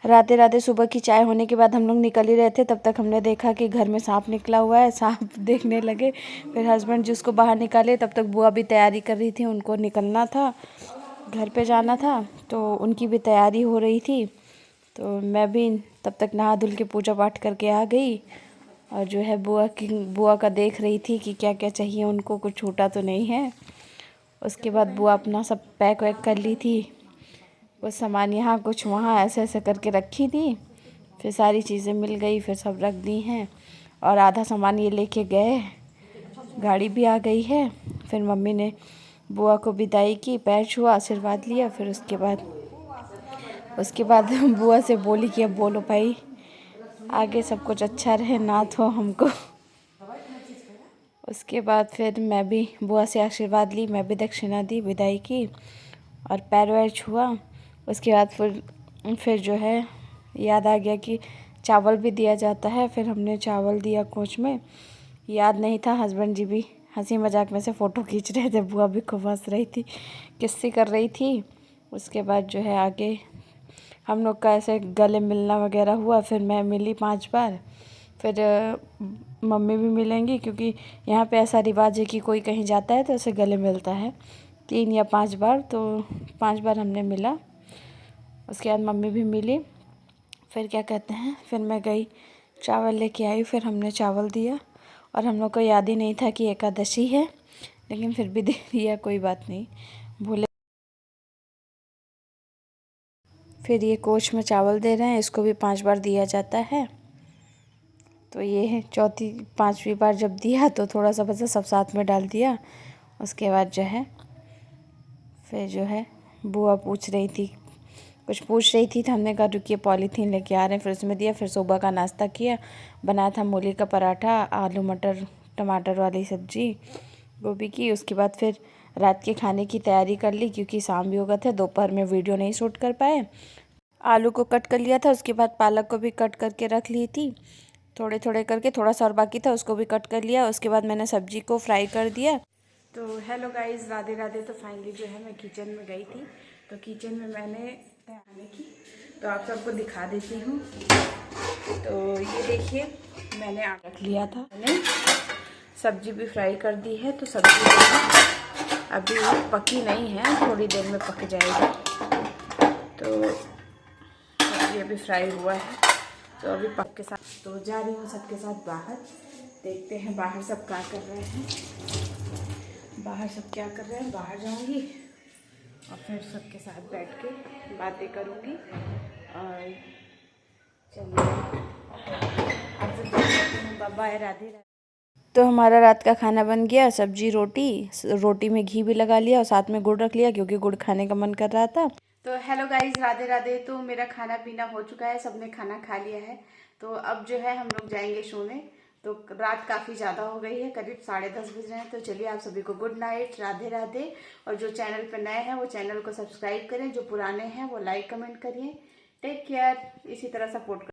राधे राधे। सुबह की चाय होने के बाद हम लोग निकल ही रहे थे, तब तक हमने देखा कि घर में सांप निकला हुआ है। सांप देखने लगे, फिर हस्बैंड जी उसको बाहर निकाले। तब तक बुआ भी तैयारी कर रही थी, उनको निकलना था, घर पे जाना था, तो उनकी भी तैयारी हो रही थी। तो मैं भी तब तक नहा धुल के पूजा पाठ करके आ गई, और जो है बुआ का देख रही थी कि क्या क्या चाहिए उनको, कुछ छूटा तो नहीं है। उसके बाद बुआ अपना सब पैक वैक कर ली थी, कुछ सामान यहाँ कुछ वहाँ ऐसे ऐसे करके रखी थी। फिर सारी चीज़ें मिल गई, फिर सब रख दी हैं, और आधा सामान ये लेके गए, गाड़ी भी आ गई है। फिर मम्मी ने बुआ को विदाई की, पैर छुआ, आशीर्वाद लिया। फिर उसके बाद बुआ से बोली कि अब बोलो भाई, आगे सब कुछ अच्छा रहे, नाथ हो हमको। उसके बाद फिर मैं भी बुआ से आशीर्वाद ली, मैं भी दक्षिणा दी, विदाई की, और पैर वैर छुआ। उसके बाद फिर जो है याद आ गया कि चावल भी दिया जाता है। फिर हमने चावल दिया कोच में, याद नहीं था। हस्बैंड जी भी हंसी मजाक में से फ़ोटो खींच रहे थे, बुआ भी खूब हंस रही थी, किस्से कर रही थी। उसके बाद जो है आगे हम लोग का ऐसे गले मिलना वगैरह हुआ। फिर मैं मिली 5 बार, फिर मम्मी भी मिलेंगी, क्योंकि यहाँ पे ऐसा रिवाज है कि कोई कहीं जाता है तो ऐसे गले मिलता है 3 या 5 बार, तो 5 बार हमने मिला। उसके बाद मम्मी भी मिली। फिर क्या कहते हैं, फिर मैं गई चावल लेके आई, फिर हमने चावल दिया, और हम लोग को याद ही नहीं था कि एकादशी है, लेकिन फिर भी दे दिया, कोई बात नहीं, भूले। फिर ये कोच में चावल दे रहे हैं, इसको भी 5 बार दिया जाता है। तो ये है 5वीं बार जब दिया तो थोड़ा सा बचा, सब साथ में डाल दिया। उसके बाद जो है फिर जो है बुआ पूछ रही थी, कुछ पूछ रही थी, तो हमने कहा रुकिए पॉलीथीन लेके आ रहे हैं, फिर उसमें दिया। फिर सुबह का नाश्ता किया, बनाया था मूली का पराठा, आलू मटर टमाटर वाली सब्जी गोभी की। उसके बाद फिर रात के खाने की तैयारी कर ली, क्योंकि शाम भी हो गया था, दोपहर में वीडियो नहीं शूट कर पाए। आलू को कट कर लिया था, उसके बाद पालक को भी कट करके रख ली थी, थोड़े थोड़े करके, थोड़ा सा और बाकी था, उसको भी कट कर लिया। उसके बाद मैंने सब्जी को फ्राई कर दिया। तो हेलो गाइस, राधे राधे। तो फाइनली जो है मैं किचन में गई थी, तो किचन में मैंने तैयारी की, तो आप सबको दिखा देती हूँ। तो ये देखिए, मैंने आटा रख लिया था, मैंने सब्जी भी फ्राई कर दी है। तो सब्जी अभी पकी नहीं है, थोड़ी देर में पक जाएगी। तो सब्जी अभी फ्राई हुआ है, तो अभी पक के साथ तो जा रही हूँ सबके साथ बाहर। देखते हैं बाहर सब क्या कर रहे हैं, बाहर जाऊंगी और फिर सबके साथ बैठ के बातें करूंगी। और चलिए आपसे बाय, राधे राधे। तो हमारा रात का खाना बन गया, सब्जी रोटी में घी भी लगा लिया, और साथ में गुड़ रख लिया, क्योंकि गुड़ खाने का मन कर रहा था। तो हेलो गाइस, राधे राधे। तो मेरा खाना पीना हो चुका है, सबने खाना खा लिया है। तो अब जो है हम लोग जाएंगे सोने। तो रात काफ़ी ज़्यादा हो गई है, करीब 10:30 बज रहे हैं। तो चलिए आप सभी को गुड नाइट, राधे राधे। और जो चैनल पर नए हैं वो चैनल को सब्सक्राइब करें, जो पुराने हैं वो लाइक कमेंट करिए। टेक केयर, इसी तरह सपोर्ट करें।